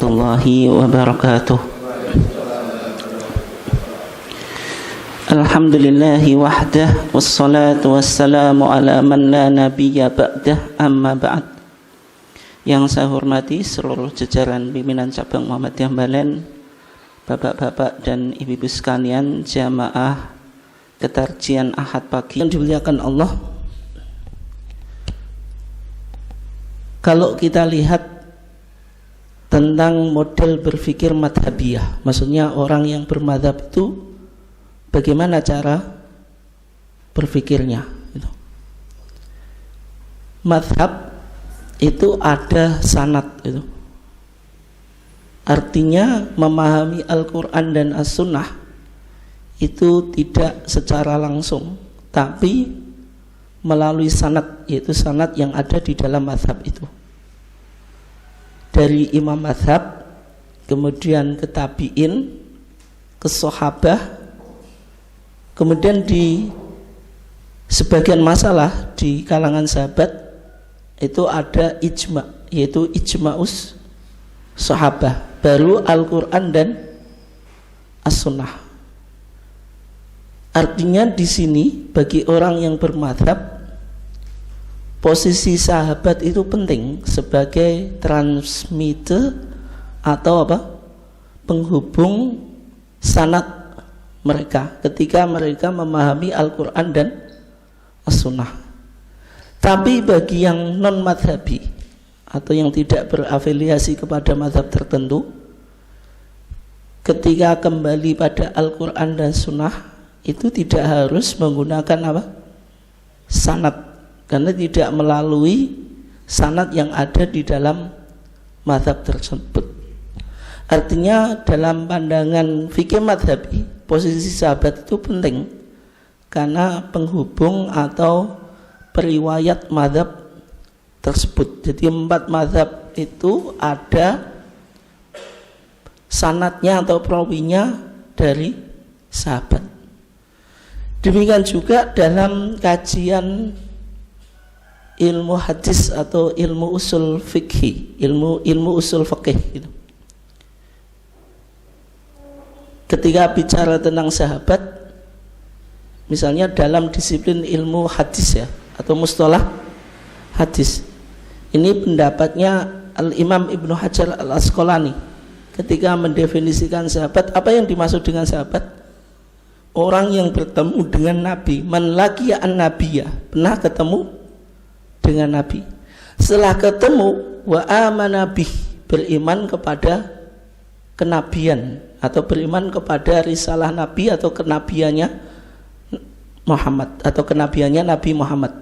warahmatullahi wabarakatuh. Alhamdulillahi wahdah, wassalatu wassalamu ala man la nabiyya ba'dah, amma ba'd. Yang saya hormati seluruh jajaran pimpinan cabang Muhammadiyah Balen, bapak-bapak dan ibu-ibu sekalian, jamaah ketarjian Ahad pagi yang dimuliakan Allah. Kalau kita lihat tentang model berpikir madhabiyah, maksudnya orang yang bermadhab itu bagaimana cara berpikirnya gitu. Madhab itu ada sanad gitu. Artinya memahami Al-Quran dan As-Sunnah itu tidak secara langsung, tapi melalui sanad, yaitu sanad yang ada di dalam madhab itu, dari imam madhab, kemudian ke tabi'in, ke sahabah, kemudian di sebagian masalah di kalangan sahabat itu ada ijma, yaitu ijma'us sahabah, baru Al-Quran dan As-Sunnah. Artinya di sini bagi orang yang bermadhab, posisi sahabat itu penting sebagai transmitter atau penghubung sanad mereka ketika mereka memahami Al-Quran dan As-Sunnah. Tapi bagi yang non madhabi atau yang tidak berafiliasi kepada madhab tertentu, ketika kembali pada Al-Quran dan Sunnah itu tidak harus menggunakan sanad, karena tidak melalui sanad yang ada di dalam mazhab tersebut. Artinya dalam pandangan fikih madhabi, posisi sahabat itu penting karena penghubung atau periwayat mazhab tersebut. Jadi 4 mazhab itu ada sanadnya atau perawinya dari sahabat. Demikian juga dalam kajian ilmu hadis atau ilmu usul fikih, ilmu usul fikih gitu. Ketika bicara tentang sahabat, misalnya dalam disiplin ilmu hadis ya, atau mustalah hadis, ini pendapatnya Al-Imam Ibnu Hajar Al-Asqalani ketika mendefinisikan sahabat. Apa yang dimaksud dengan sahabat? Orang yang bertemu dengan Nabi, man laqiya an-nabiyya, pernah ketemu dengan Nabi. Setelah ketemu, wa amana bih, beriman kepada kenabian atau beriman kepada risalah Nabi atau kenabiannya Muhammad atau kenabiannya Nabi Muhammad.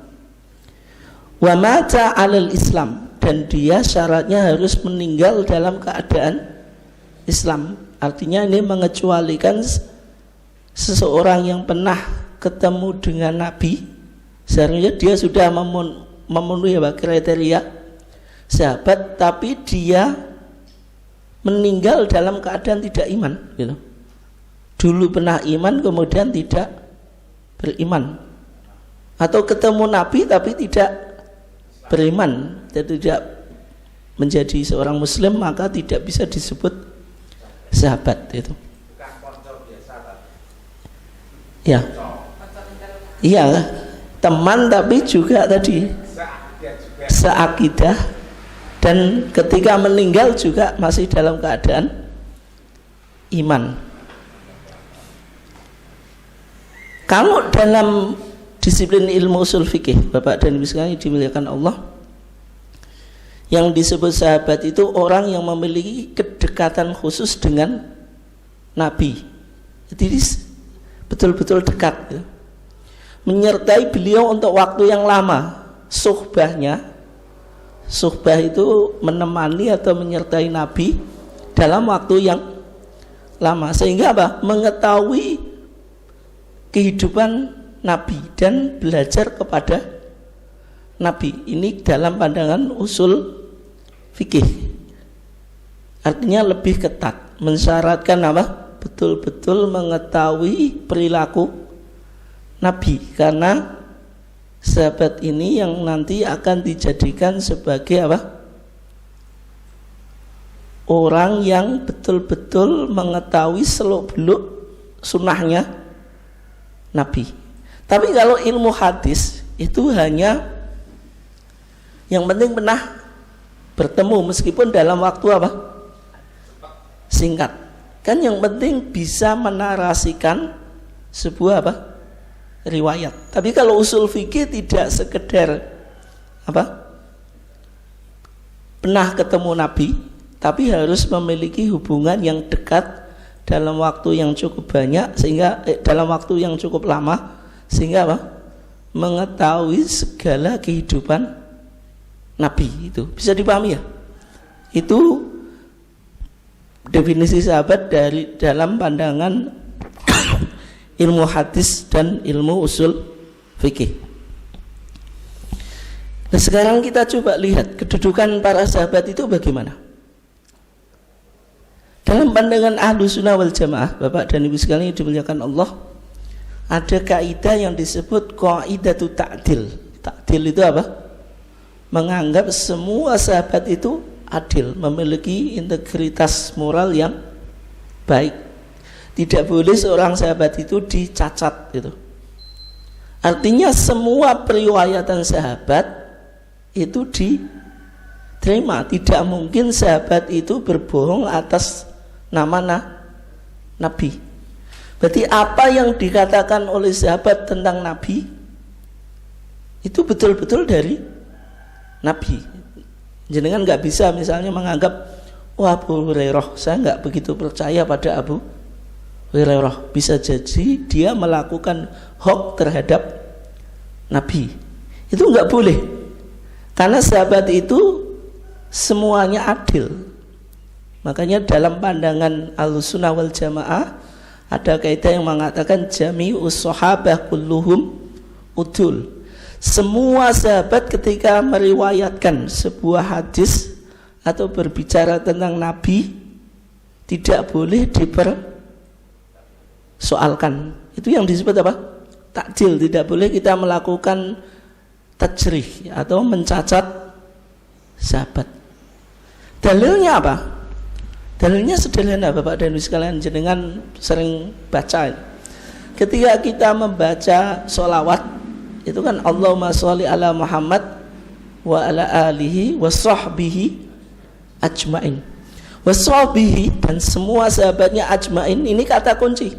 Wa mata 'alal Islam, dan dia syaratnya harus meninggal dalam keadaan Islam. Artinya ini mengecualikan seseorang yang pernah ketemu dengan Nabi, seharusnya dia sudah memenuhi kriteria sahabat, tapi dia meninggal dalam keadaan tidak iman gitu. Dulu pernah iman kemudian tidak beriman, atau ketemu Nabi tapi tidak beriman, tidak menjadi seorang muslim, maka tidak bisa disebut sahabat itu. Ya, iya, teman tapi juga tadi seakidah, dan ketika meninggal juga masih dalam keadaan iman. Kalau dalam disiplin ilmu usul fikih, Bapak dan Ibu sekalian dimuliakan Allah, yang disebut sahabat itu orang yang memiliki kedekatan khusus dengan Nabi. Jadi betul-betul dekat ya. Menyertai beliau untuk waktu yang lama. Suhbah itu menemani atau menyertai Nabi dalam waktu yang lama, sehingga mengetahui kehidupan Nabi dan belajar kepada Nabi. Ini dalam pandangan usul fikih, artinya lebih ketat, mensyaratkan betul-betul mengetahui perilaku Nabi, karena sahabat ini yang nanti akan dijadikan sebagai orang yang betul-betul mengetahui seluk-beluk sunnahnya Nabi. Tapi kalau ilmu hadis itu hanya yang penting pernah bertemu meskipun dalam waktu apa? Singkat. Kan yang penting bisa menarasikan sebuah apa? Riwayat. Tapi kalau usul fikih tidak sekedar apa? Pernah ketemu Nabi, tapi harus memiliki hubungan yang dekat dalam waktu yang cukup banyak sehingga dalam waktu yang cukup lama sehingga apa? Mengetahui segala kehidupan Nabi itu. Bisa dipahami ya? Itu definisi sahabat dari dalam pandangan ilmu hadis dan ilmu usul fikih. Nah, sekarang kita coba lihat kedudukan para sahabat itu bagaimana. Dalam pandangan Ahlussunnah wal Jamaah, Bapak dan Ibu sekalian yang dimuliakan Allah, ada kaidah yang disebut qaidatu ta'dil. Ta'dil itu apa? Menganggap semua sahabat itu adil, memiliki integritas moral yang baik. Tidak boleh seorang sahabat itu dicacat gitu. Artinya semua periwayatan sahabat itu diterima. Tidak mungkin sahabat itu berbohong atas nama Nabi. Berarti apa yang dikatakan oleh sahabat tentang Nabi itu betul-betul dari Nabi. Jenengan nggak bisa misalnya menganggap Abu Hurairah, saya nggak begitu percaya pada Abu Hurairah. Bisa jadi dia melakukan hoax terhadap Nabi. Itu nggak boleh. Karena sahabat itu semuanya adil. Makanya dalam pandangan Ahlussunnah wal Jamaah ada kaidah yang mengatakan jami'us sahabah kulluhum udul. Semua sahabat ketika meriwayatkan sebuah hadis atau berbicara tentang Nabi tidak boleh dipersoalkan. Itu yang disebut apa? Takjil. Tidak boleh kita melakukan tajrih atau mencacat sahabat. Dalilnya apa? Dalilnya sederhana Bapak dan Ibu sekalian, jenengan sering baca. Ketika kita membaca sholawat itu kan Allahumma sholli ala Muhammad wa ala alihi wa sahbihi ajmain. Wa sahbihi dan semua sahabatnya ajmain, ini kata kunci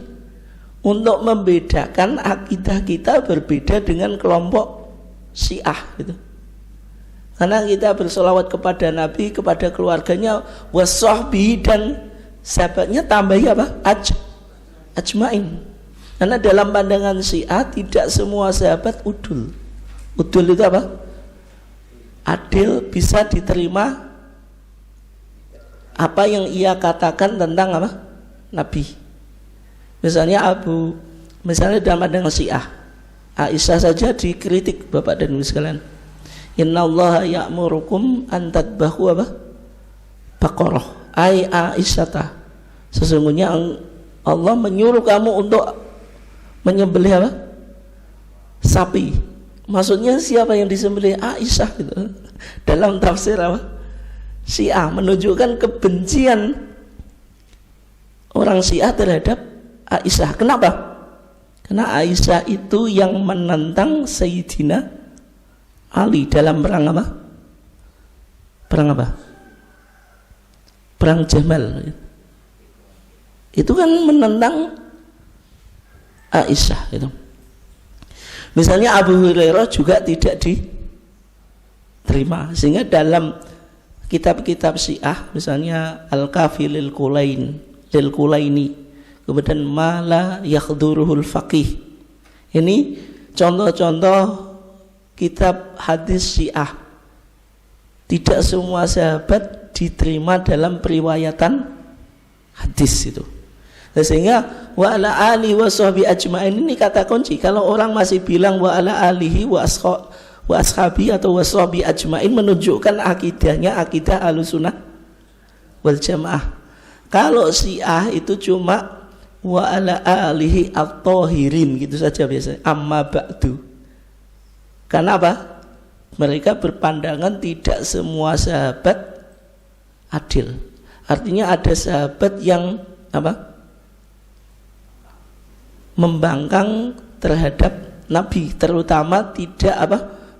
untuk membedakan akidah kita berbeda dengan kelompok Syiah gitu. Karena kita bersolawat kepada Nabi, kepada keluarganya, wasahbihi dan sahabatnya tambahi apa? Ajmain. Karena dalam pandangan Syiah tidak semua sahabat udul. Udul itu apa? Adil, bisa diterima apa yang ia katakan tentang apa? Nabi. Misalnya dalam pandangan Syiah, Aisyah saja dikritik Bapak dan Ibu sekalian. Innallaha ya'murukum an tadbahu apa? Baqarah. Ai Aisyata. Sesungguhnya Allah menyuruh kamu untuk menyembelih apa? Sapi. Maksudnya siapa yang disembelih? Aisyah gitu. Dalam tafsir apa? Syiah menunjukkan kebencian orang Syiah terhadap Aisyah. Kenapa? Karena Aisyah itu yang menentang Sayyidina Ali dalam perang apa? Perang apa? Perang Jamal. Itu kan menentang Aisyah itu. Misalnya Abu Hurairah juga tidak diterima, sehingga dalam kitab-kitab Syiah misalnya Al-Kafi lil Kulaini, kemudian Mala Yakhduruhul Faqih. Ini contoh-contoh kitab hadis Syiah. Tidak semua sahabat diterima dalam periwayatan hadis itu. Nah, sehingga wa ala alihi wa sahbi ajmain ini kata kunci. Kalau orang masih bilang wa ala alihi wa ashabi atau wa sahbi ajmain, menunjukkan akidahnya akidah Ahlussunnah wal Jamaah. Kalau Syiah itu cuma wa ala alihi at-tahirin gitu saja biasanya. Amma ba'du. Karena apa? Mereka berpandangan tidak semua sahabat adil. Artinya ada sahabat yang membangkang terhadap Nabi, terutama tidak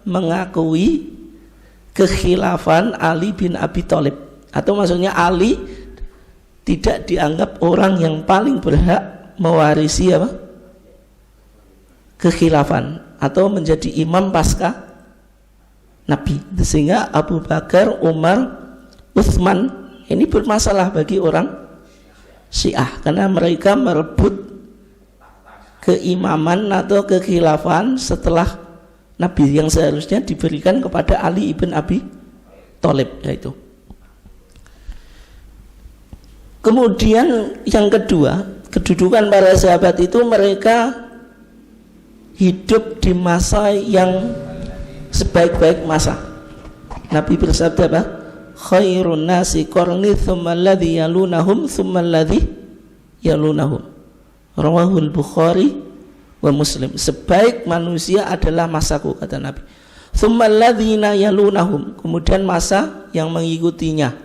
mengakui kekhilafan Ali bin Abi Thalib, atau maksudnya Ali tidak dianggap orang yang paling berhak mewarisi kekhilafan atau menjadi imam pasca Nabi. Sehingga Abu Bakar, Umar, Utsman ini bermasalah bagi orang Syiah karena mereka merebut keimaman atau kekhilafan setelah Nabi yang seharusnya diberikan kepada Ali ibn Abi Thalib yaitu. Kemudian yang kedua, kedudukan para sahabat itu mereka hidup di masa yang sebaik-baik masa. Nabi bersabda apa? Khairun nasi qarni tsumma alladhi yalunahum tsumma alladhi yalunahum. Rawahul Bukhari wa Muslim. Sebaik manusia adalah masaku, kata Nabi. Tsumma alladzina yalunahum, kemudian masa yang mengikutinya.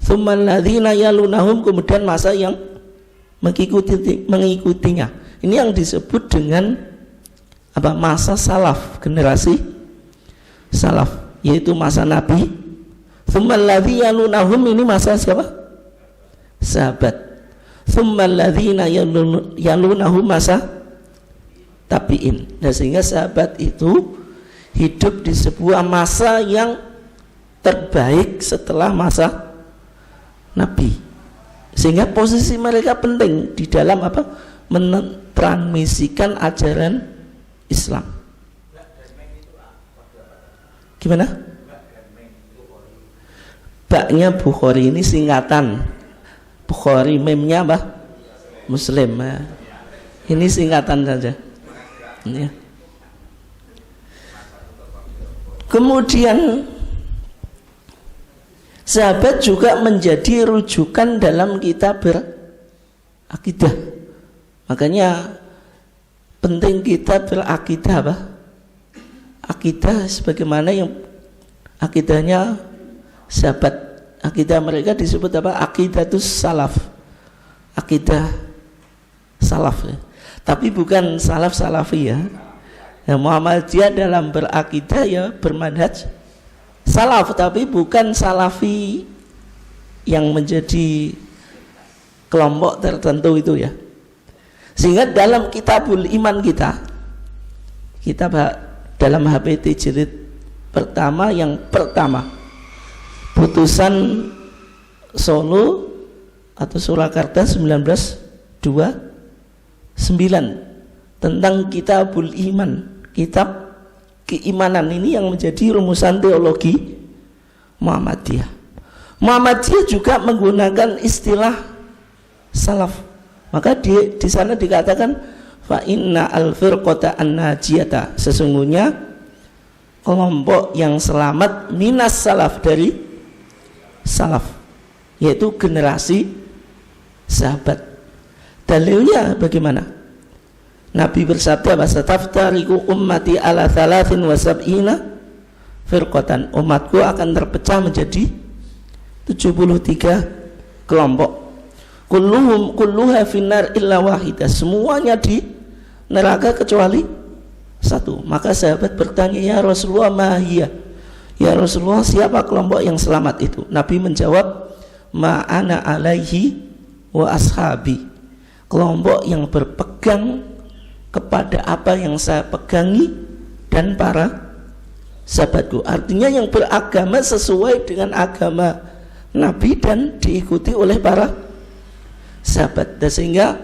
Tsumma alladzina yalunahum, kemudian masa yang mengikutinya. Ini yang disebut dengan masa salaf, generasi salaf, yaitu masa Nabi. Tsumma alladzi yalunahum, ini masa siapa? Sahabat. Tsumma alladzina yalunahum, masa tabi'in. Nah, sehingga sahabat itu hidup di sebuah masa yang terbaik setelah masa Nabi, sehingga posisi mereka penting di dalam mentransmisikan ajaran Islam. Gimana? Baknya Bukhari ini singkatan. Bukhari, memnya Muslim. Ini singkatan saja. Ya. Kemudian sahabat juga menjadi rujukan dalam kita berakidah. Makanya penting kita berakidah akidah sebagaimana yang akidahnya sahabat. Akidah mereka disebut Aqidatus salaf. Akidah salaf ya. Tapi bukan salaf-salafi ya. Muhammadiyah dalam berakidah ya bermanhaj salaf, tapi bukan salafi yang menjadi kelompok tertentu itu ya. Sehingga dalam kitabul iman kita dalam HPT jilid pertama, yang pertama putusan Solo atau Surakarta 1929 tentang kitabul iman, kitab keimanan, ini yang menjadi rumusan teologi Muhammadiyah. Muhammadiyah juga menggunakan istilah salaf. Maka di sana dikatakan fa inna al-firqata an-najiyata, sesungguhnya kelompok yang selamat minas salaf, dari salaf, yaitu generasi sahabat. Dalilnya bagaimana? Nabi bersabda, "Wasataftariqu ummati ala 73 firqatan." Umatku akan terpecah menjadi 73 kelompok. Kulluha finnar illa wahidah. Semuanya di neraka kecuali satu. Maka sahabat bertanya, "Ya Rasulullah, ma hiya?" Ya Rasulullah, siapa kelompok yang selamat itu? Nabi menjawab, "Ma ana alaihi wa ashabi." Kelompok yang berpegang kepada apa yang saya pegangi dan para sahabatku. Artinya yang beragama sesuai dengan agama Nabi dan diikuti oleh para sahabat. Dan sehingga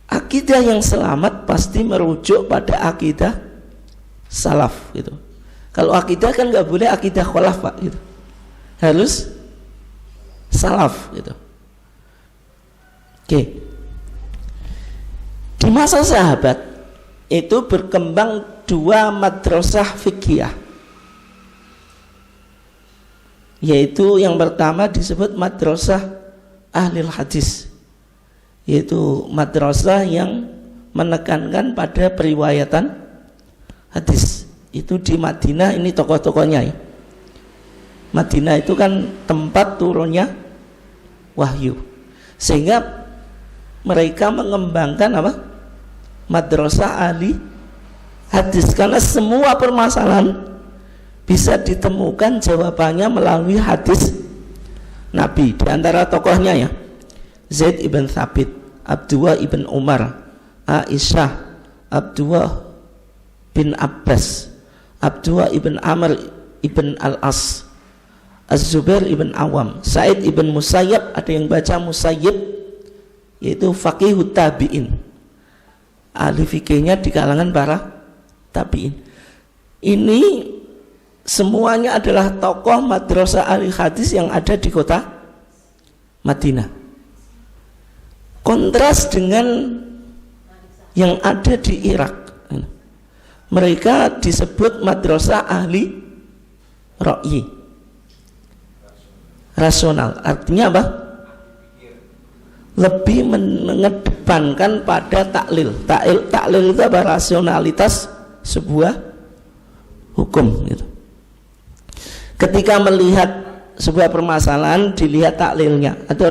akidah yang selamat pasti merujuk pada akidah salaf gitu. Kalau akidah kan nggak boleh akidah khalaf Pak gitu. Harus salaf gitu. Oke. Di masa sahabat itu berkembang dua madrasah fikih, yaitu yang pertama disebut madrasah ahlil hadis, yaitu madrasah yang menekankan pada periwayatan hadis. Itu di Madinah, ini tokoh-tokohnya ya. Madinah itu kan tempat turunnya wahyu. Sehingga mereka mengembangkan apa? Madrasah ahli hadis, karena semua permasalahan bisa ditemukan jawabannya melalui hadis Nabi. Di antara tokohnya ya, Zaid ibn Thabit, Abdullah ibn Umar, Aisyah, Abdullah bin Abbas, Abdullah ibn Amr ibn Al-As, Az-Zubair ibn Awam, Sa'id ibn Musayyab, ada yang baca Musayyib, yaitu faqihut tabi'in, ahli fikihnya di kalangan para tabi'in. Ini semuanya adalah tokoh madrasah ahli hadis yang ada di kota Madinah. Kontras dengan yang ada di Irak. Mereka disebut madrasah ahli ra'yi, rasional. Artinya apa? Lebih mengedepankan pada taklil. Taklil itu apa? Rasionalitas sebuah hukum gitu. Ketika melihat sebuah permasalahan, dilihat taklilnya atau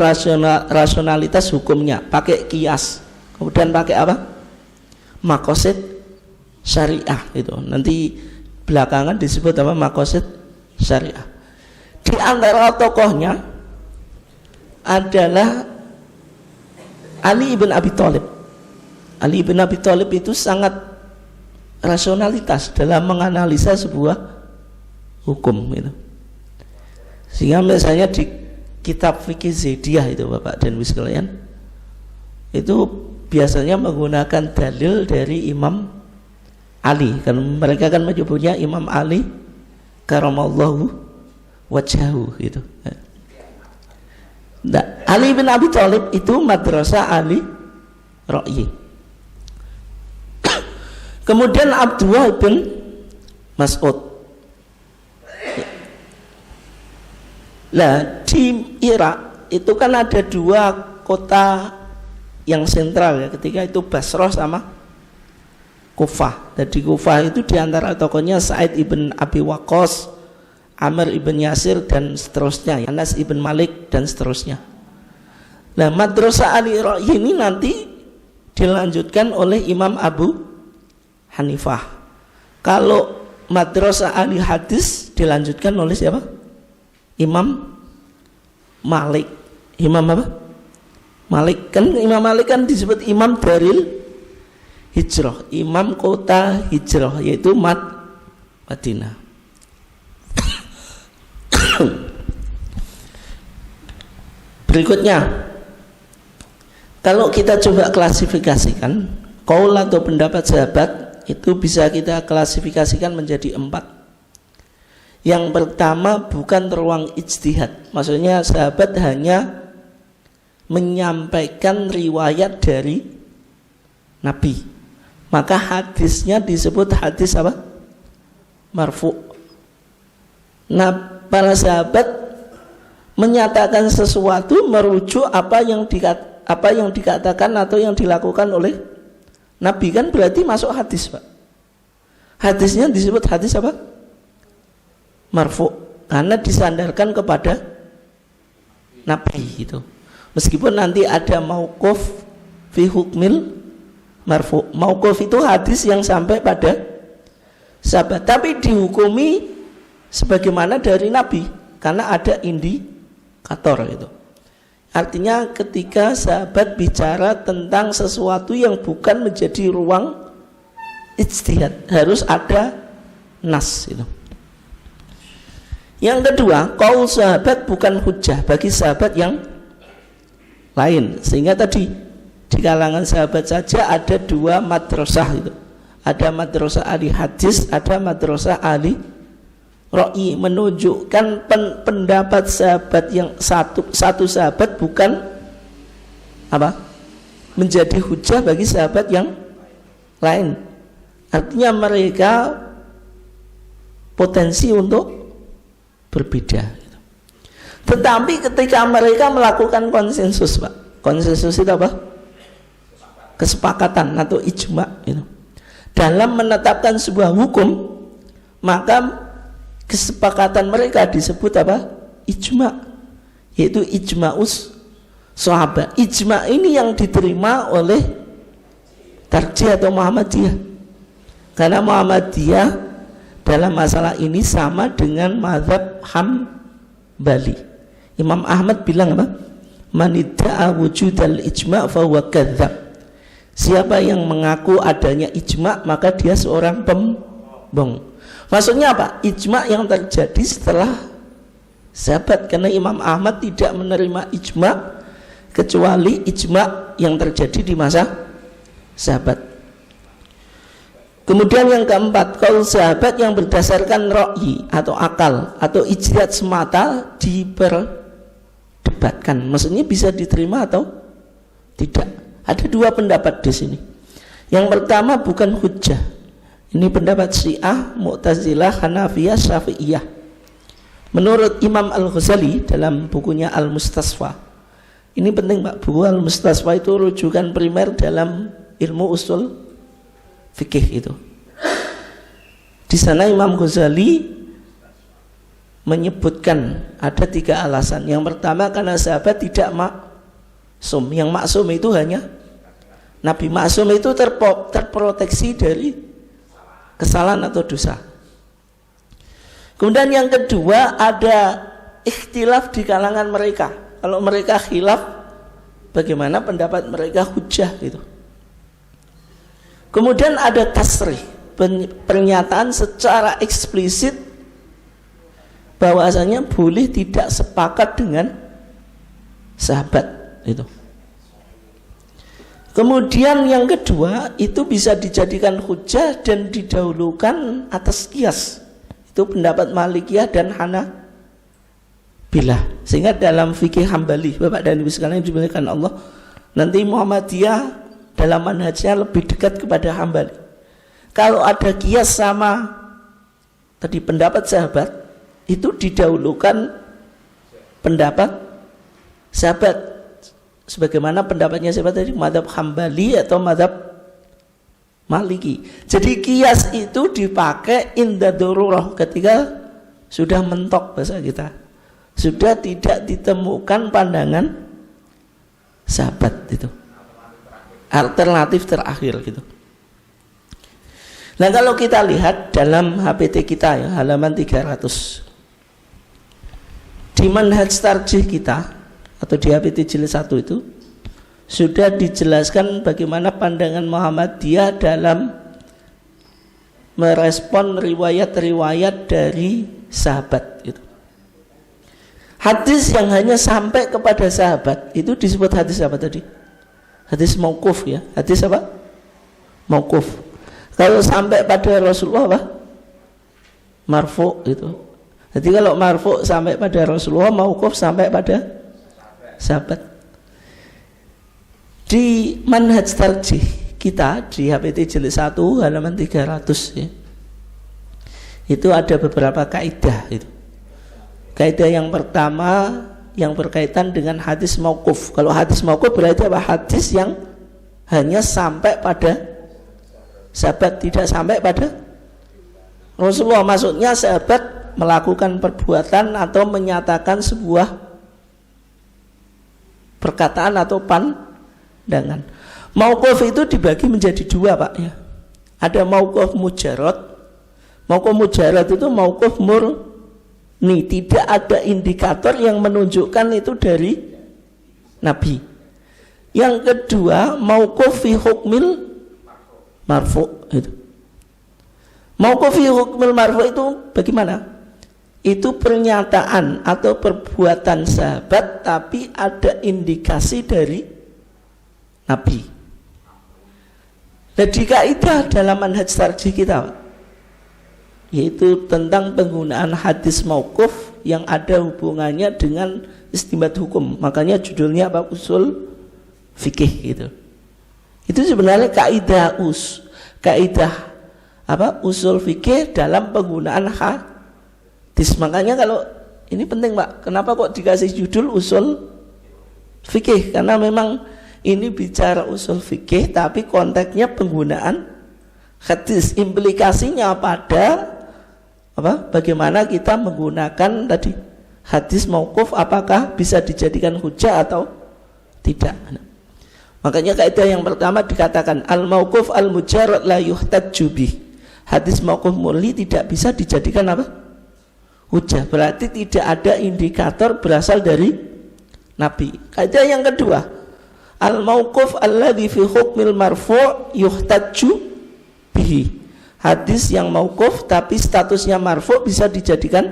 rasionalitas hukumnya, pakai kias. Kemudian pakai apa? Maqasid syariah itu. Nanti belakangan disebut apa? Maqasid syariah. Di antara tokohnya adalah Ali ibn Abi Thalib. Ali ibn Abi Thalib itu sangat rasionalitas dalam menganalisa sebuah hukum gitu. Sehingga misalnya di kitab fikih Zaidiyah itu Bapak dan Ibu sekalian, itu biasanya menggunakan dalil dari Imam Ali, karena mereka kan menyebutnya Imam Ali karamallahu wajhahu gitu. Nah, Ali bin Abi Thalib itu madrasah ahli ra'yi. Kemudian Abdullah bin Mas'ud. Nah, di Irak itu kan ada dua kota yang sentral ya, ketika itu Basrah sama Kufah. Dan di Kufah itu diantara tokohnya Sa'id ibn Abi Waqqas, Amr ibn Yasir dan seterusnya, Anas ibn Malik dan seterusnya. Nah, madrasah ahli ra'yi ini nanti dilanjutkan oleh Imam Abu Hanifah. Kalau madrasah ahli hadis dilanjutkan oleh siapa? Imam Malik. Imam apa? Malik. Kan Imam Malik kan disebut Imam Daril Hijrah, Imam kota hijrah, yaitu Madinah. Berikutnya, kalau kita coba klasifikasikan qaul atau pendapat sahabat, itu bisa kita klasifikasikan menjadi 4. Yang pertama, bukan ruang ijtihad, maksudnya sahabat hanya menyampaikan riwayat dari Nabi, maka hadisnya disebut hadis apa? Marfu. Nah, para sahabat menyatakan sesuatu merujuk apa yang dikatakan atau yang dilakukan oleh Nabi, kan berarti masuk hadis, Pak. Hadisnya disebut hadis apa? Marfu, karena disandarkan kepada Nabi itu. Meskipun nanti ada mauquf fi hukmil marfu. Mauquf itu hadis yang sampai pada sahabat, tapi dihukumi sebagaimana dari Nabi karena ada indikator itu. Artinya ketika sahabat bicara tentang sesuatu yang bukan menjadi ruang ijtihad, harus ada nas itu. Yang kedua, qaul sahabat bukan hujjah bagi sahabat yang lain. Sehingga tadi di kalangan sahabat saja ada 2 madrasah itu. Ada madrasah ahli hadis, ada madrasah ahli ra'yi, menunjukkan pendapat sahabat yang satu sahabat bukan apa? Menjadi hujjah bagi sahabat yang lain. Artinya mereka potensi untuk berbeda. Tetapi ketika mereka melakukan konsensus, Pak, konsensus itu apa? Kesepakatan atau ijma itu. Dalam menetapkan sebuah hukum, maka kesepakatan mereka disebut apa? Ijma, yaitu ijma'us sahabat. Ijma ini yang diterima oleh Tarjih atau Muhammadiyah, karena Muhammadiyah dalam masalah ini sama dengan mazhab Hambali. Imam Ahmad bilang apa? Man idda'a wujudal ijma' fa huwa kadzdzab. Siapa yang mengaku adanya ijma' maka dia seorang pembohong. Maksudnya apa? Ijma' yang terjadi setelah sahabat, karena Imam Ahmad tidak menerima ijma' kecuali ijma' yang terjadi di masa sahabat. Kemudian yang keempat, kaul sahabat yang berdasarkan ra'yi atau akal atau ijtihad semata diperdebatkan. Maksudnya bisa diterima atau tidak. Ada dua pendapat di sini. Yang pertama bukan hujjah. Ini pendapat Syiah, Mu'tazilah, Hanafiyah, Syafi'iyah. Menurut Imam Al-Ghazali dalam bukunya Al-Mustasfa. Ini penting Pak, buku Al-Mustasfa itu rujukan primer dalam ilmu usul fikih itu. Di sana Imam Ghazali menyebutkan ada 3 alasan. Yang pertama karena sahabat tidak maksum. Yang maksum itu hanya Nabi. Maksum itu terproteksi dari kesalahan atau dosa. Kemudian yang kedua ada ikhtilaf di kalangan mereka. Kalau mereka khilaf, bagaimana pendapat mereka hujjah gitu. Kemudian ada tasrih, pernyataan secara eksplisit bahwasanya boleh tidak sepakat dengan sahabat itu. Kemudian yang kedua itu bisa dijadikan hujjah dan didahulukan atas qiyas. Itu pendapat Malikiyah dan Hanabilah. Sehingga dalam fikih Hambali, Bapak dan Ibu sekalian yang dimuliakan Allah, nanti Muhammadiyah dalam manhajnya lebih dekat kepada Hambali. Kalau ada qiyas sama tadi pendapat sahabat, itu didahulukan pendapat sahabat. Sebagaimana pendapatnya siapa tadi? Mazhab Hambali atau mazhab Maliki. Jadi qiyas itu dipakai inda darurah, ketika sudah mentok bahasa kita. Sudah tidak ditemukan pandangan sahabat itu. Alternatif terakhir gitu. Nah, kalau kita lihat dalam HPT kita ya, halaman 300. Di manhaj tarjih kita atau di HPT jilid 1 itu sudah dijelaskan bagaimana pandangan Muhammadiyah dalam merespon riwayat-riwayat dari sahabat itu. Hadis yang hanya sampai kepada sahabat itu disebut hadis apa tadi? Hadis mauquf ya. Hadis apa? Mauquf. Kalau sampai pada Rasulullah apa? Marfu itu. Jadi kalau marfu sampai pada Rasulullah, mauquf sampai pada sahabat. Di manhaj tarjih kita di HPT jilid 1 halaman 300 ya, itu ada beberapa kaidah itu. Kaidah yang pertama yang berkaitan dengan hadis mauquf. Kalau hadis mauquf berarti apa? Hadis yang hanya sampai pada sahabat, tidak sampai pada Rasulullah. Maksudnya sahabat melakukan perbuatan atau menyatakan sebuah perkataan atau pandangan. Mauquf itu dibagi menjadi 2 Pak ya. Ada mauquf mujarrad. Mauquf mujarrad itu mauquf murni, tidak ada indikator yang menunjukkan itu dari Nabi. Yang kedua mauquf fi hukmil marfu itu. Mauquf fi hukmil marfu itu bagaimana? Itu pernyataan atau perbuatan sahabat tapi ada indikasi dari Nabi. Jadi kaidah dalam manhaj tarjih kita yaitu tentang penggunaan hadis mauquf yang ada hubungannya dengan istinbat hukum. Makanya judulnya apa? Usul fikih gitu. Itu sebenarnya kaidah usul fikih dalam penggunaan hadis. Makanya kalau ini penting Pak, kenapa kok dikasih judul usul fikih? Karena memang ini bicara usul fikih tapi konteksnya penggunaan hadis, implikasinya pada apa? Bagaimana kita menggunakan tadi hadis mauquf, apakah bisa dijadikan hujjah atau Tidak. Makanya kaidah yang pertama dikatakan al-mauquf al-mujarrad la yuhtajju bih. Hadis mauquf murni tidak bisa dijadikan apa? Hujjah. Berarti tidak ada indikator berasal dari Nabi. Kaidah yang kedua, al-mauquf alladzi fi hukmil marfu' yuhtajju bihi. Hadis yang mauquf tapi statusnya marfu' bisa dijadikan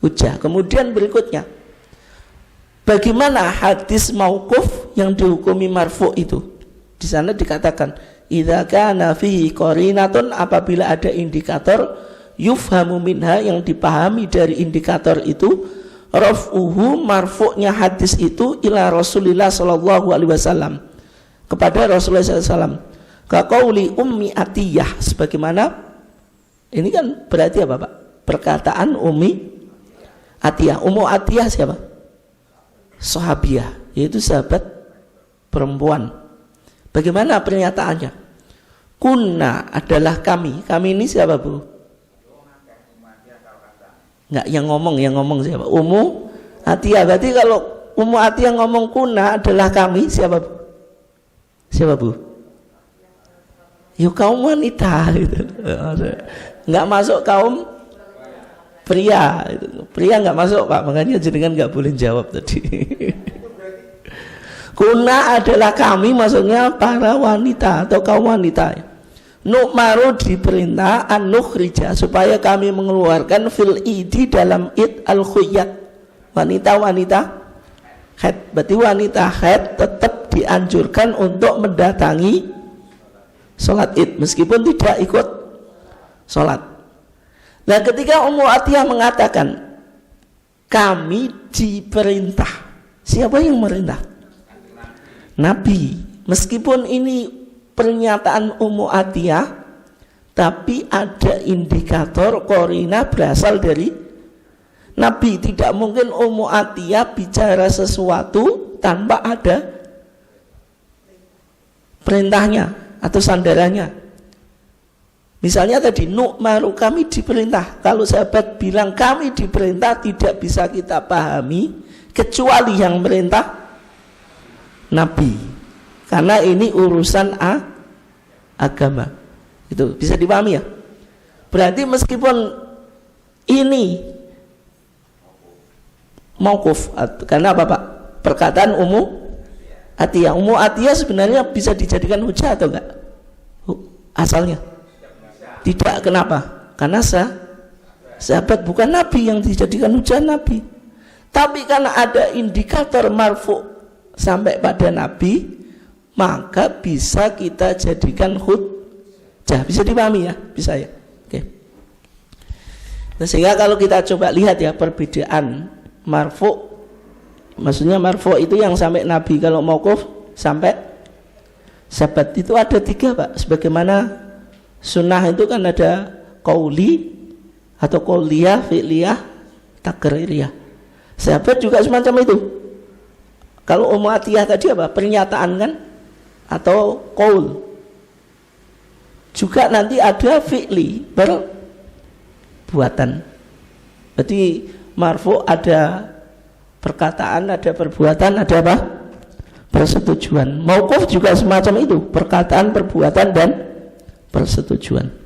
hujjah. Kemudian berikutnya, bagaimana hadis mauquf yang dihukumi marfu' itu? Di sana dikatakan idza kana fihi qarinatun, apabila ada indikator yufhamu minha, yang dipahami dari indikator itu, raf'uhu, marfu'nya hadis itu ila Rasulillah sallallahu alaihi wasallam, kepada Rasulullah sallallahu alaihi wasallam. Kaqauli Ummi Atiyah, sebagaimana ini kan berarti apa Pak? Perkataan Ummi Atiyah. Ummu Atiyah siapa? Sahabiah, yaitu sahabat perempuan. Bagaimana pernyataannya? Kunna adalah kami. Kami ini siapa Bu? Enggak, yang ngomong siapa? Ummu Atiyah. Berarti kalau Ummu Atiyah ngomong kunna adalah kami, siapa Bu? Siapa Bu? Yuk kaum wanita gitu. Enggak masuk kaum pria itu. Pria enggak masuk Pak, makanya jenengan enggak boleh jawab tadi. Kuna adalah kami, maksudnya para wanita atau kaum wanita. Nu'maru diperintah an-nukhrija, supaya kami mengeluarkan fil idi, dalam id al-khuyat, wanita-wanita haid. Berarti wanita haid tetap dianjurkan untuk mendatangi sholat id meskipun tidak ikut sholat. Nah, ketika Ummu Atiyah mengatakan kami diperintah, siapa yang merintah? Nabi. Meskipun ini pernyataan Ummu Atiyah, tapi ada indikator korina berasal dari Nabi. Tidak mungkin Ummu Atiyah bicara sesuatu tanpa ada perintahnya atau sandarannya. Misalnya tadi nu'maru, kami diperintah. Kalau sahabat bilang kami diperintah, tidak bisa kita pahami kecuali yang merintah Nabi, karena ini urusan agama. Itu bisa dipahami ya. Berarti meskipun ini mauquf, karena apa Pak? Perkataan Ummu Atiyah. Ummu Atiyah sebenarnya bisa dijadikan hujjah atau enggak? Asalnya tidak. Kenapa? Karena sahabat bukan Nabi yang dijadikan hujjah Nabi. Tapi karena ada indikator marfu' sampai pada Nabi, maka bisa kita jadikan hujjah. Bisa dipahami ya? Bisa ya? Oke. Nah, sehingga kalau kita coba lihat ya perbedaan marfu', maksudnya marfu' itu yang sampai Nabi, kalau mauquf sampai sahabat itu ada 3 Pak. Sebagaimana sunnah itu kan ada qauli atau qauliyah, fi'liyah, takririyah. Sahabat juga semacam itu. Kalau Ummu Atiyah tadi apa? Pernyataan kan? Atau qaul. Juga nanti ada fi'li, perbuatan. Berarti marfu' ada perkataan, ada perbuatan, ada apa? Persetujuan. Mauquf juga semacam itu, perkataan, perbuatan, dan persetujuan.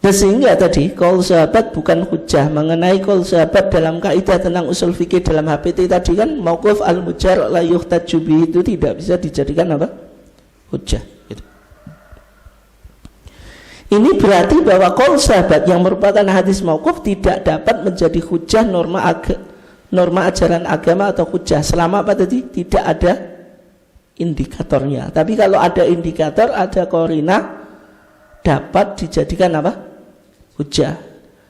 Dan sehingga tadi qaul sahabat bukan hujjah. Mengenai qaul sahabat dalam kaidah tentang usul fikih dalam HPT tadi kan mauquf al-mujarrad la yuhtajju bihi, itu tidak bisa dijadikan apa? Hujjah. Gitu. Ini berarti bahwa qaul sahabat yang merupakan hadis mauquf tidak dapat menjadi hujjah norma ajaran agama atau hujjah selama apa tadi? Tidak ada indikatornya. Tapi kalau ada indikator, ada qarinah, dapat dijadikan apa? Hujjah.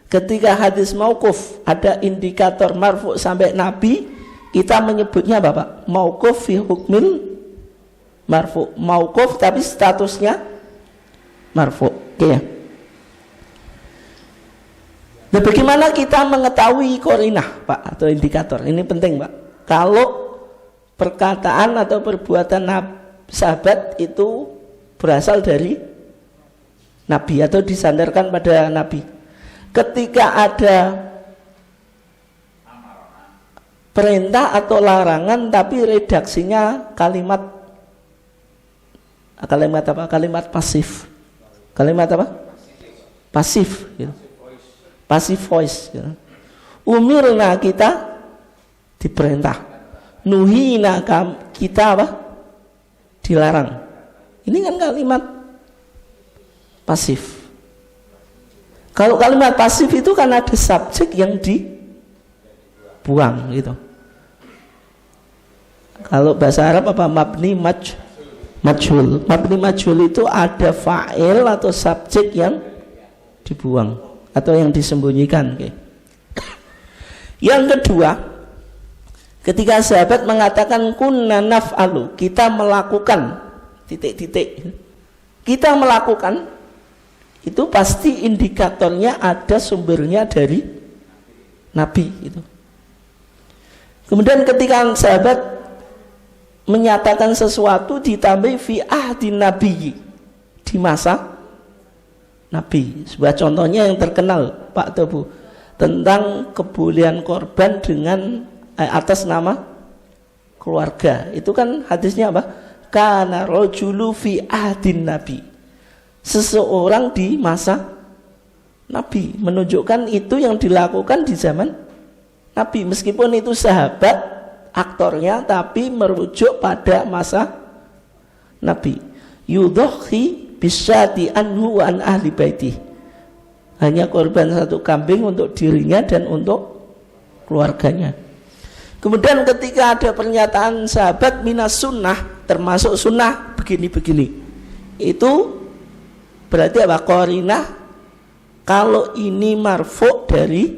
Ketika hadis mauquf ada indikator marfu' sampai Nabi, kita menyebutnya apa Pak? Mauquf fi hukmil marfu'. Mauquf tapi statusnya marfu'. Oke ya. Nah, bagaimana kita mengetahui qarinah Pak atau indikator? Ini penting Pak. Kalau perkataan atau perbuatan sahabat itu berasal dari Nabi atau disandarkan pada Nabi. Ketika ada perintah atau larangan tapi redaksinya kalimat apa? Kalimat pasif. Kalimat apa? Pasif gitu. Passive voice gitu. Umirna, kita diperintah. Nuhina, kita apa? Dilarang. Ini kan kalimat pasif. Kalau kalimat pasif itu kan ada subjek yang dibuang gitu. Kalau bahasa Arab apa? Mabni majhul. Mabni majhul itu ada fa'il atau subjek yang dibuang atau yang disembunyikan. Okay. Yang kedua, ketika sahabat mengatakan kunna naf'alu, kita melakukan titik-titik. Kita melakukan itu pasti indikatornya ada sumbernya dari Nabi itu. Kemudian ketika sahabat menyatakan sesuatu ditambah fi ahdin Nabi, di masa Nabi. Sebuah contohnya yang terkenal Pak Tebu tentang kebolehan korban dengan atas nama keluarga. Itu kan hadisnya apa? Kana rajulu fi ahdin Nabi. Seseorang di masa Nabi, menunjukkan itu yang dilakukan di zaman Nabi, meskipun itu sahabat aktornya tapi merujuk pada masa Nabi. Yudhi bisyati anhu wa an ahli baiti. Hanya korban satu kambing untuk dirinya dan untuk keluarganya. Kemudian ketika ada pernyataan sahabat minas sunnah, termasuk sunnah begini-begini, itu berarti apa? Qarinah kalau ini marfu dari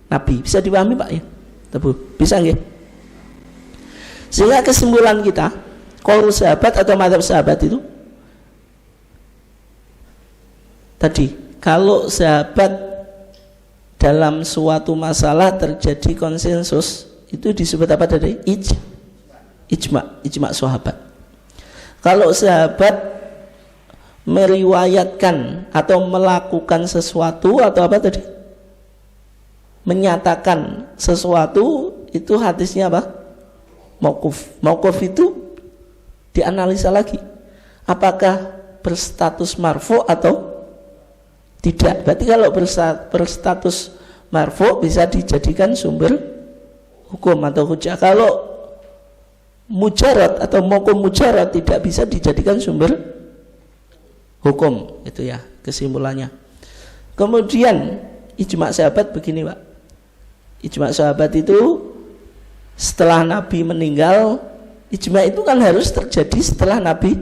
Nabi. Bisa dipahami Pak ya? Tebu, bisa nggih? Sehingga kesimpulan kita, qaul sahabat atau madzhab sahabat itu tadi, kalau sahabat dalam suatu masalah terjadi konsensus, itu disebut apa tadi? Ijma sahabat. Kalau sahabat meriwayatkan atau melakukan sesuatu atau apa tadi? Menyatakan sesuatu, itu hadisnya apa? Mauquf. Mauquf itu dianalisa lagi. Apakah berstatus marfu atau tidak? Berarti kalau berstatus marfu bisa dijadikan sumber hukum atau hujah. Kalau mujarad atau mauquf mujarad tidak bisa dijadikan sumber hukum. Itu ya kesimpulannya. Kemudian ijma sahabat begini Pak. Ijma sahabat itu setelah Nabi meninggal, ijma itu kan harus terjadi setelah Nabi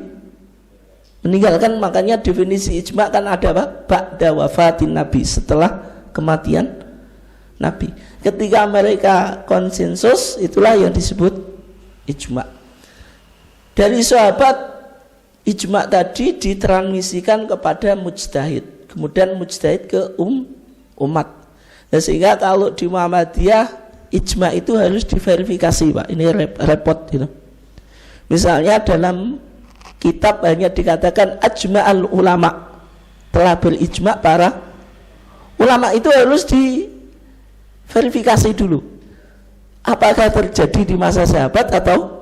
meninggalkan. Makanya definisi ijma kan ada apa? Ba'da wafatin Nabi, setelah kematian Nabi. Ketika mereka konsensus, itulah yang disebut ijma. Dari sahabat, ijma tadi ditransmisikan kepada mujtahid, kemudian mujtahid ke umat. Nah, sehingga kalau di Muhammadiyah ijma itu harus diverifikasi Pak. Ini repot gitu. Misalnya dalam kitab hanya dikatakan ajma'al ulama, telah berijma para ulama, itu harus diverifikasi dulu apakah terjadi di masa sahabat atau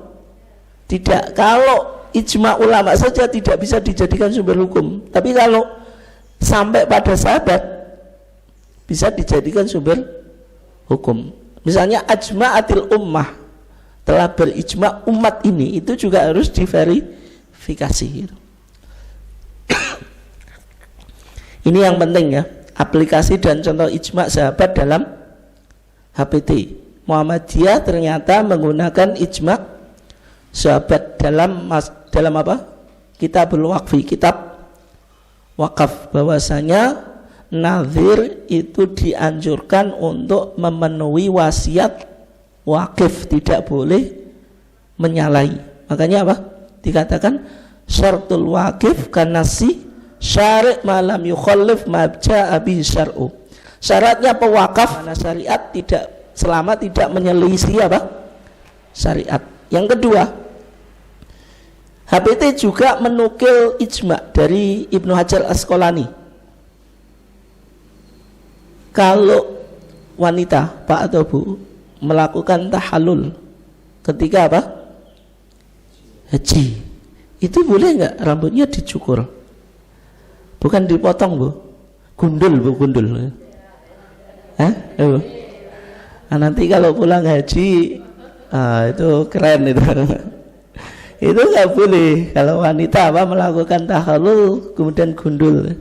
tidak. Kalau ijma ulama saja tidak bisa dijadikan sumber hukum, tapi kalau sampai pada sahabat bisa dijadikan sumber hukum. Misalnya ajma'atil ummah, telah berijma umat ini, itu juga harus diverifikasi gitu. Ini yang penting ya, aplikasi dan contoh ijma sahabat dalam HPT. Muhammadiyah ternyata menggunakan ijma sahabat dalam apa? Kitabul Waqfi, kitab wakaf, bahwasanya nazir itu dianjurkan untuk memenuhi wasiat wakif, tidak boleh menyalahi. Makanya apa? Dikatakan syartul wakif kanasi syari' malam yukhallif mabja'a bihi syar'u. Syaratnya pewakaf mana syariat tidak, selama tidak menyelisih apa? Syariat. Yang kedua, HPT juga menukil ijma dari Ibnu Hajar Asqalani. Kalau wanita Pak atau Bu melakukan tahallul ketika apa? Haji. Itu boleh nggak rambutnya dicukur? Bukan dipotong, Bu. Gundul, Bu, gundul. Hah? Bu? Nah, nanti kalau pulang haji, itu keren itu. Itu nggak boleh. Kalau wanita apa melakukan tahallul kemudian gundul.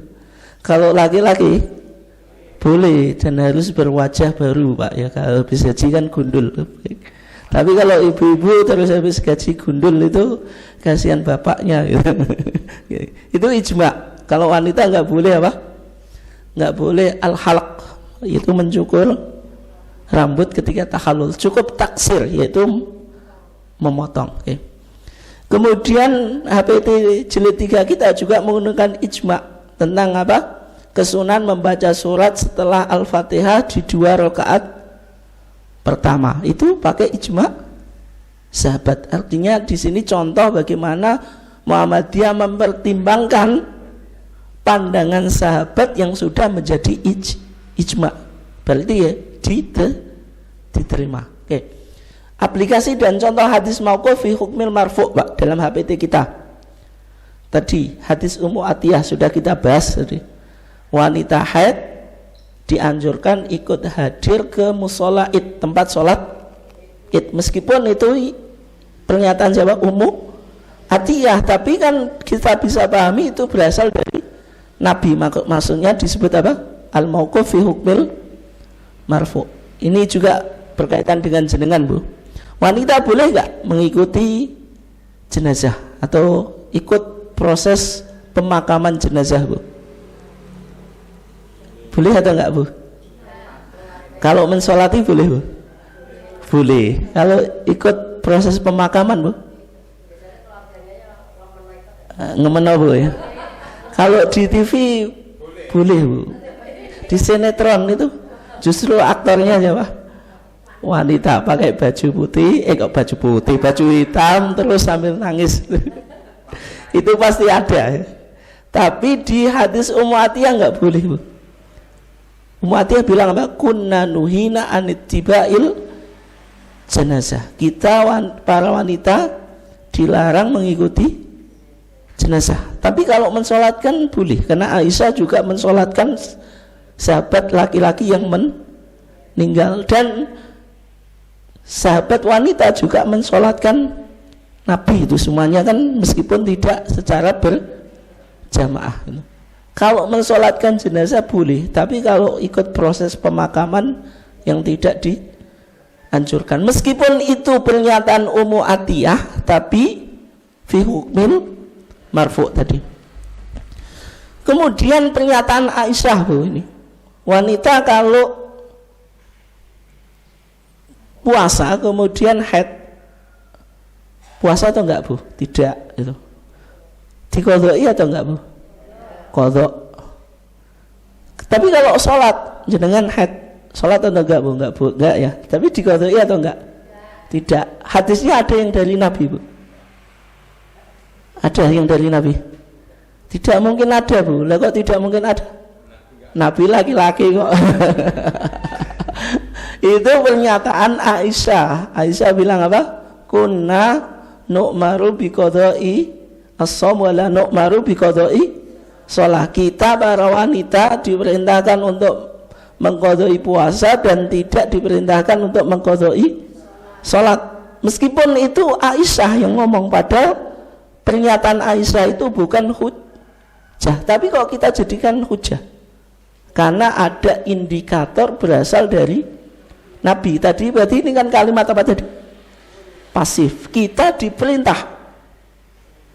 Kalau laki-laki boleh dan harus berwajah baru, Pak, ya. Kalau habis haji kan gundul. Tapi kalau ibu-ibu terus habis gaji gundul itu kasihan bapaknya gitu. Itu ijma. Kalau wanita nggak boleh apa? Nggak boleh al-halq, itu mencukur rambut ketika tahallul. Cukup taksir, yaitu memotong. Okay. Kemudian HPT jilid 3 kita juga menggunakan ijma tentang apa? Kesunahan membaca surat setelah Al-Fatihah di 2 rakaat pertama. Itu pakai ijma sahabat. Artinya di sini contoh bagaimana Muhammadiyah mempertimbangkan pandangan sahabat yang sudah menjadi ijma. Berarti ya diterima. Oke. Aplikasi dan contoh hadis mauquf fi hukmil marfu', Pak, dalam HPT kita. Tadi hadis Ummu Atiyah sudah kita bahas tadi. Wanita haid dianjurkan ikut hadir ke musola id, tempat sholat id, meskipun itu pernyataan siapa? Ummu Atiyah, tapi kan kita bisa pahami itu berasal dari Nabi. Maksudnya disebut apa? Al-mauquf fi hukmil marfu'. Ini juga berkaitan dengan jenengan, Bu. Wanita boleh nggak mengikuti jenazah atau ikut proses pemakaman jenazah, Bu? Boleh atau enggak, Bu? Kalau mensolati boleh, Bu? Boleh. Kalau ikut proses pemakaman, Bu? Ngemeno, Bu, ya. Kalau di TV boleh, Bu. Di sinetron itu justru aktornya siapa? Wanita pakai baju putih, kok baju putih, baju hitam terus sambil nangis. Itu pasti ada, ya. Tapi di hadis Ummu Atiyah enggak boleh, Bu. Ummu Atiyah bilang apa? Kunna nuhina anittibail jenazah. Kita para wanita dilarang mengikuti jenazah. Tapi kalau mensolatkan boleh, karena Aisyah juga mensolatkan sahabat laki-laki yang meninggal, dan sahabat wanita juga mensolatkan Nabi. Itu semuanya kan meskipun tidak secara berjamaah. Kalau mensolatkan jenazah boleh, tapi kalau ikut proses pemakaman yang tidak dianjurkan. Meskipun itu pernyataan Ummu Atiyah, tapi fi hukmil marfu' tadi. Kemudian pernyataan Aisyah, Bu, ini. Wanita kalau puasa kemudian haid, puasa atau enggak, Bu? Tidak, itu. Diqodhoi atau enggak, Bu? Qadha. Tapi kalau sholat jenengan haid, sholat atau enggak, Bu? Enggak, Bu, enggak ya. Tapi diqodhoi atau enggak? Tidak. Hadisnya ada yang dari Nabi, Bu? Ada yang dari Nabi? Tidak mungkin ada, Bu. Lah kok tidak mungkin ada? Nabi laki-laki kok. Itu pernyataan Aisyah. Aisyah bilang apa? Kunna nu'maru biqadha'i as-shaum wa la nu'maru biqadha'i shalah. Kita para wanita diperintahkan untuk mengqadha'i puasa dan tidak diperintahkan untuk mengqadha'i salat. Meskipun itu Aisyah yang ngomong, padahal pernyataan Aisyah itu bukan hujjah, tapi kok kita jadikan hujjah karena ada indikator berasal dari Nabi tadi. Berarti ini kan kalimat apa tadi? Pasif. Kita diperintah,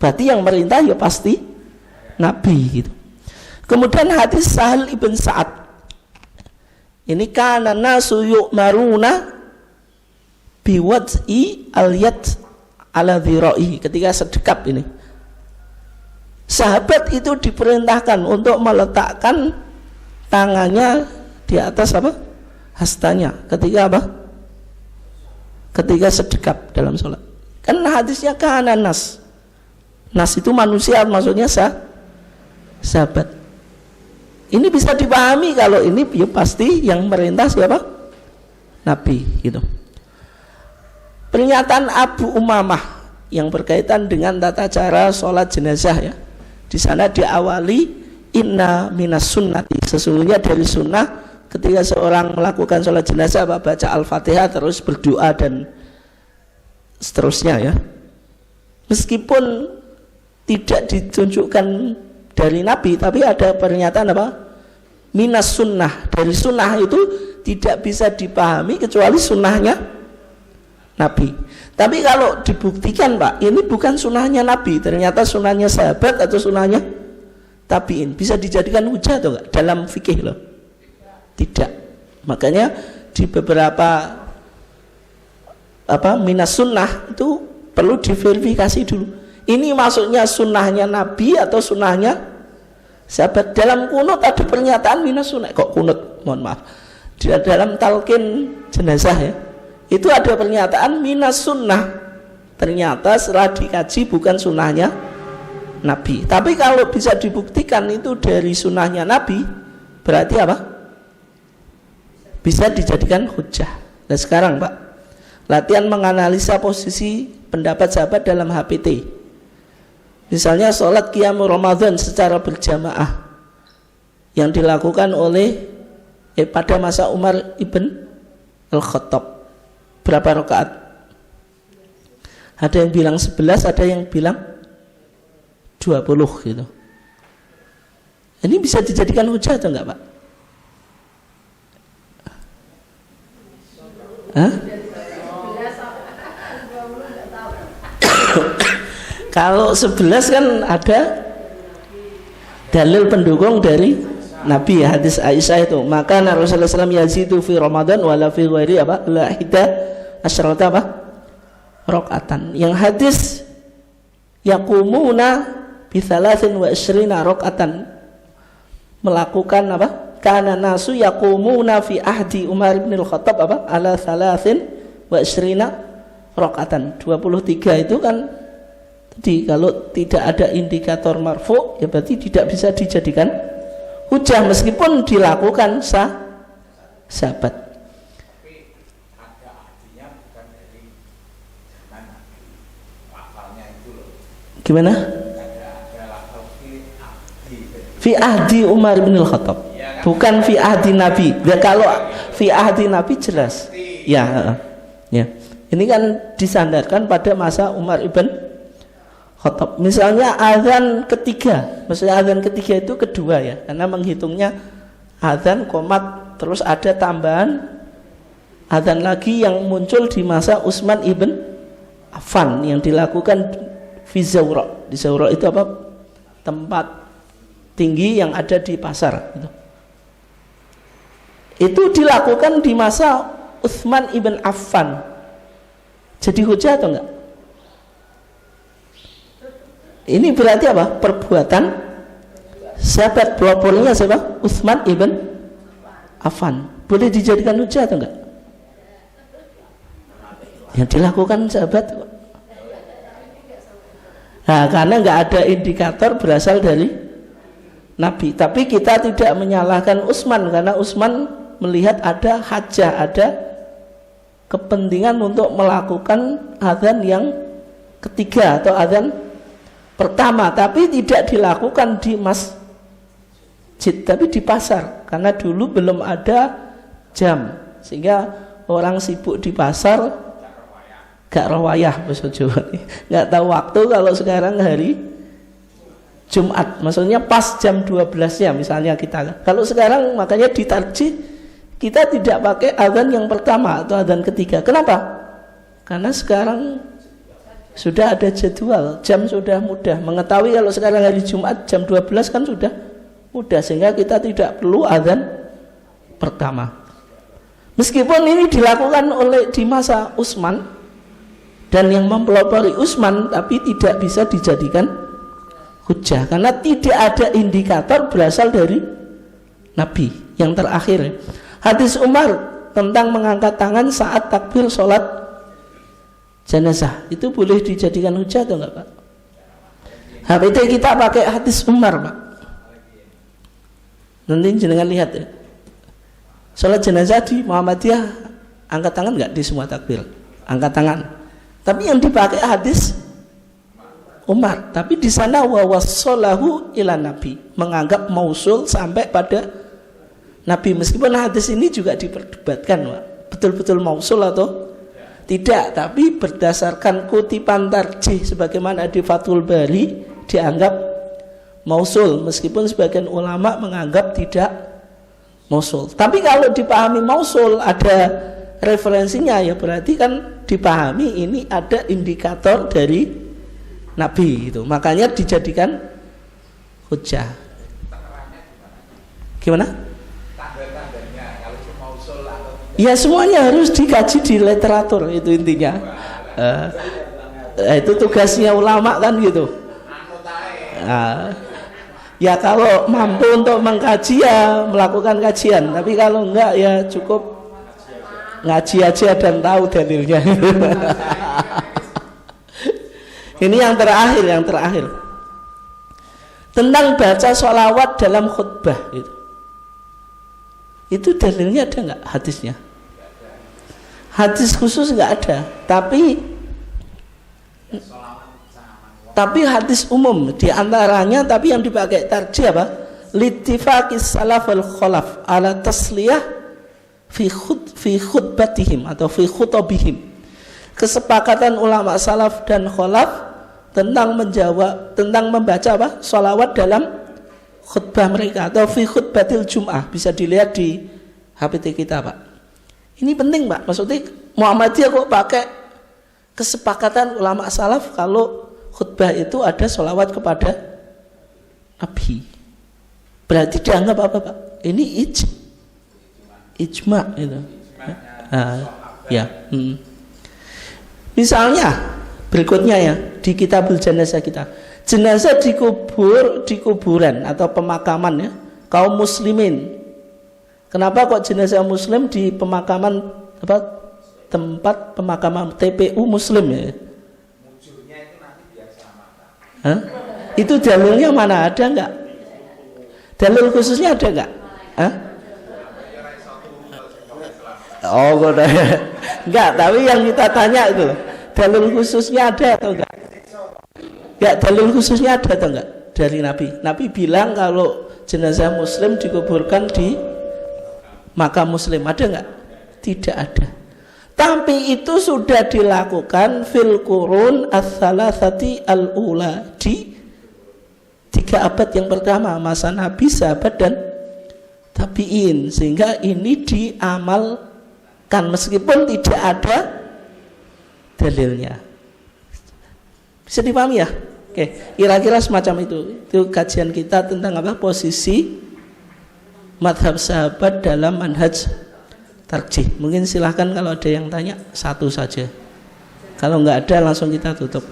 berarti yang merintah ya pasti Nabi gitu. Kemudian hadis Sahal ibn Sa'ad ini, kana nasu yu'maruna biwad'i al-yad ala dhira'i. Ketika sedekap ini, sahabat itu diperintahkan untuk meletakkan tangannya di atas apa? Hastanya. Ketika apa? Ketika sedekap dalam sholat. Kan hadisnya kana nas. Nas itu manusia, maksudnya sahabat. Ini bisa dipahami kalau ini ya pasti yang merintah siapa? Nabi gitu. Pernyataan Abu Umamah yang berkaitan dengan tata cara sholat jenazah ya. Di sana diawali inna minas sunnati, sesungguhnya dari sunnah ketika seorang melakukan sholat jenazah baca Al-Fatihah terus berdoa dan seterusnya ya. Meskipun tidak ditunjukkan dari Nabi, tapi ada pernyataan apa? Minas sunnah, dari sunnah itu tidak bisa dipahami kecuali sunnahnya Nabi. Tapi kalau dibuktikan Pak, ini bukan sunnahnya Nabi, ternyata sunnahnya sahabat atau sunnahnya tabiin, bisa dijadikan hujah atau enggak dalam fikih loh? Tidak. Makanya di beberapa minas sunnah itu perlu diverifikasi dulu. Ini maksudnya sunnahnya Nabi atau sunnahnya sahabat. Dalam kunut ada pernyataan minas sunnah. Kok kunut? Mohon maaf. Di dalam talqin jenazah ya, itu ada pernyataan minas sunnah. Ternyata setelah dikaji bukan sunnahnya Nabi. Tapi kalau bisa dibuktikan itu dari sunnahnya Nabi, berarti apa? Bisa dijadikan hujah. Nah sekarang Pak, latihan menganalisa posisi pendapat sahabat dalam HPT. Misalnya sholat qiyamul Ramadan secara berjamaah yang dilakukan oleh pada masa Umar ibn Al-Khattab, berapa rakaat? Ada yang bilang 11, ada yang bilang 20 gitu. Ini bisa dijadikan hujah atau enggak Pak? Hah? Kalau 11 kan ada dalil pendukung dari Nabi ya, hadis Aisyah itu. Maka Rasulullah SAW yazidu fi Ramadan wala fi ghairi apa? La hida asyrata apa? Rakaatan. Yang hadis yaqumuna bi 23 rakaatan, melakukan apa? Kana nasu yaqumuna fi ahdi Umar bin Al-Khattab apa? Ala 23 rakaatan. 23 itu kan tadi kalau tidak ada indikator marfu ya berarti tidak bisa dijadikan hujah meskipun dilakukan sahabat. Tapi ada artinya bukan dari zaman lafalnya itu loh. Gimana? Ada lafal fi ahdi Umar bin Al-Khattab. Ya, kan? Bukan fi ahdi Nabi. Ya, kalau fi ahdi Nabi jelas. Ya, ya. Ini kan disandarkan pada masa Umar ibn Khattab. Misalnya azan ketiga, maksudnya azan ketiga itu kedua ya, karena menghitungnya azan qomat, terus ada tambahan azan lagi yang muncul di masa Utsman ibn Affan yang dilakukan fi Zawra. Di Zawra itu apa? Tempat tinggi yang ada di pasar gitu. Itu dilakukan di masa Utsman ibn Affan. Jadi hujah atau enggak? Ini berarti apa? Perbuatan sahabat. Pelopornya siapa? Utsman ibn Affan. Boleh dijadikan hujah atau enggak? Yang dilakukan sahabat. Nah, karena enggak ada indikator berasal dari Nabi. Tapi kita tidak menyalahkan Utsman, karena Utsman melihat ada hajah, ada kepentingan untuk melakukan azan yang ketiga atau azan pertama, tapi tidak dilakukan di masjid, tapi di pasar, karena dulu belum ada jam, sehingga orang sibuk di pasar gak rawayah, gak tahu waktu. Kalau sekarang hari Jumat, maksudnya pas jam 12-nya misalnya kita. Kalau sekarang makanya ditarjih kita tidak pakai azan yang pertama atau azan ketiga. Kenapa? Karena sekarang sudah ada jadwal, jam sudah mudah. Mengetahui kalau sekarang hari Jumat jam 12 kan sudah mudah, sehingga kita tidak perlu azan pertama. Meskipun ini dilakukan oleh di masa Utsman dan yang mempelopori Utsman, tapi tidak bisa dijadikan hujah karena tidak ada indikator berasal dari Nabi. Yang terakhir, hadis Umar tentang mengangkat tangan saat takbir sholat jenazah, itu boleh dijadikan hujah atau enggak Pak? HPT kita pakai hadis Umar Pak. Nanti jenengan lihat ya, sholat jenazah di Muhammadiyah angkat tangan enggak di semua takbir? Angkat tangan. Tapi yang dipakai hadis Umar. Tapi di sana wa wassalahu ila nabi, menganggap mausul sampai pada Nabi. Meskipun hadis ini juga diperdebatkan, Pak. Betul-betul mausul atau tidak, tapi berdasarkan kutipan tarjih sebagaimana di Fathul Bari dianggap mausul, meskipun sebagian ulama menganggap tidak mausul. Tapi kalau dipahami mausul ada referensinya, ya berarti kan dipahami ini ada indikator dari Nabi itu. Makanya dijadikan hujjah. Gimana? Tanda-tandanya kalau itu mausul atau tidak. Ya semuanya harus dikaji di literatur, itu intinya. Itu tugasnya ulama kan gitu. Ya kalau mampu untuk mengkaji ya melakukan kajian, tapi kalau enggak ya cukup ngaji aja dan tahu dalilnya. Ini yang terakhir tentang baca sholawat dalam khutbah itu dalilnya ada nggak hadisnya? Hadis khusus nggak ada, tapi hadis umum diantaranya, tapi yang dipakai tarjih apa? Littifaqis salaf wal khalaf ala tasliyah fi khutbatihim atau fi khutabihim. Kesepakatan ulama salaf dan khalaf tentang membaca apa? Sholawat dalam khutbah mereka atau fi khutbatil jum'ah. Bisa dilihat di HPT kita, Pak. Ini penting, Pak. Maksudnya Muhammadiyah kok pakai kesepakatan ulama salaf kalau khutbah itu ada sholawat kepada Nabi. Berarti dianggap apa, Pak? Ini ijma itu. Misalnya berikutnya ya di kitabul jenazah kita, jenazah dikubur di kuburan atau pemakaman ya kaum muslimin. Kenapa kok jenazah muslim di pemakaman apa, tempat pemakaman TPU muslim ya? Mujurnya itu nanti biasa mata. Hah? Itu dalilnya mana, ada enggak? Dalil khususnya ada enggak? Hah? Oh, enggak, tapi yang kita tanya itu dalil khususnya ada atau enggak? Enggak, dalil khususnya ada atau enggak dari Nabi? Nabi bilang kalau jenazah muslim dikuburkan di makam muslim, ada enggak? Tidak ada. Tapi itu sudah dilakukan fil qurun ats-tsalatsati al-ula, di 3 abad yang pertama, masa Nabi, sahabat dan tabi'in, sehingga ini diamalkan meskipun tidak ada dalilnya. Bisa dipahami ya? Oke, kira-kira semacam itu. Itu kajian kita tentang apa? Posisi madhab sahabat dalam manhaj tarjih. Mungkin silahkan kalau ada yang tanya satu saja. Kalau nggak ada langsung kita tutup.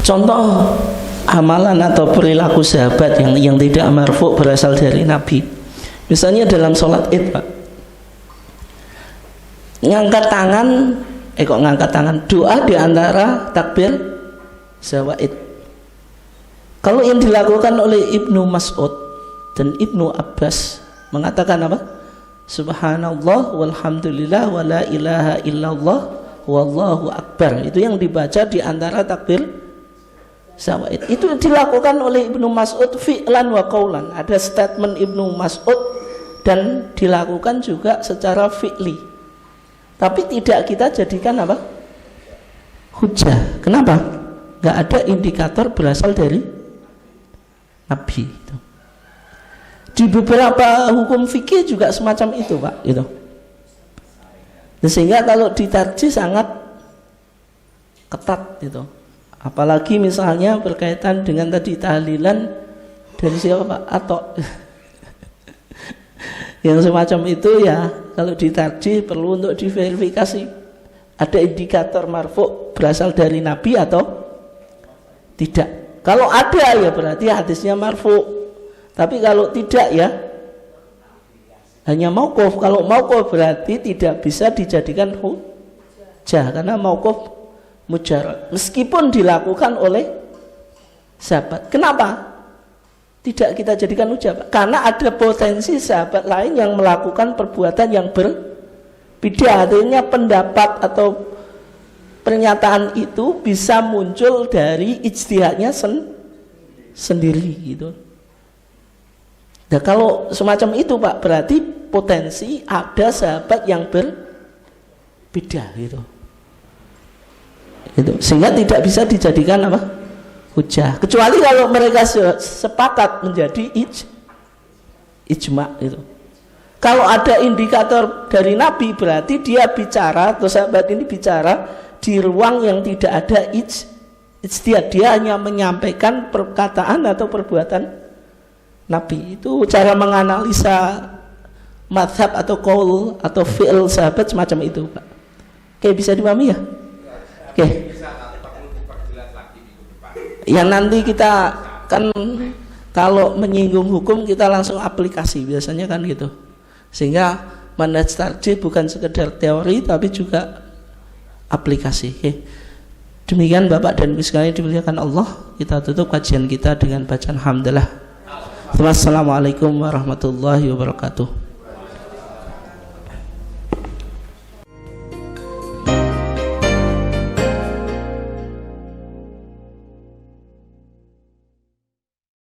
Contoh amalan atau perilaku sahabat yang tidak marfu berasal dari Nabi. Misalnya dalam sholat Id, Pak, ngangkat tangan, doa di antara takbir zawaid. Kalau yang dilakukan oleh Ibnu Mas'ud dan Ibnu Abbas mengatakan apa? Subhanallah walhamdulillah wa la ilaha illallah wallahu akbar. Itu yang dibaca di antara takbir zawaid. Itu dilakukan oleh Ibnu Mas'ud fi'lan wa qaulan. Ada statement Ibnu Mas'ud dan dilakukan juga secara fi'li. Tapi tidak kita jadikan apa? Hujjah. Kenapa? Gak ada indikator berasal dari Nabi itu. Di beberapa hukum fikih juga semacam itu, Pak, gitu. Sehingga kalau ditarjih sangat ketat gitu. Apalagi misalnya berkaitan dengan tadi tahlilan dari siapa, Pak? Atau yang semacam itu ya, kalau ditarjih perlu untuk diverifikasi ada indikator marfu berasal dari Nabi atau tidak. Kalau ada ya berarti hadisnya marfu. Tapi kalau tidak ya hanya mauquf. Kalau mauquf berarti tidak bisa dijadikan hujjah, karena mauquf mujarad meskipun dilakukan oleh sahabat. Kenapa tidak kita jadikan hujah? Karena ada potensi sahabat lain yang melakukan perbuatan yang berbeda. Artinya pendapat atau pernyataan itu bisa muncul dari ijtihadnya sendiri gitu. Nah kalau semacam itu Pak, berarti potensi ada sahabat yang berbeda gitu. Itu sehingga tidak bisa dijadikan apa? Hujah. Kecuali kalau mereka sepakat menjadi ijma itu. Kalau ada indikator dari Nabi berarti dia bicara atau sahabat ini bicara di ruang yang tidak ada ijtihad. Dia hanya menyampaikan perkataan atau perbuatan Nabi. Itu cara menganalisa madhab atau qaul atau fi'il sahabat semacam itu Pak. Oke, bisa dipahami ya? Oke. Ya nanti kita kan kalau menyinggung hukum kita langsung aplikasi biasanya kan gitu. Sehingga manhaj tarjih bukan sekedar teori tapi juga aplikasi. Oke. Demikian Bapak dan Ibu sekalian dimuliakan Allah. Kita tutup kajian kita dengan bacaan hamdalah. Wassalamualaikum warahmatullahi wabarakatuh.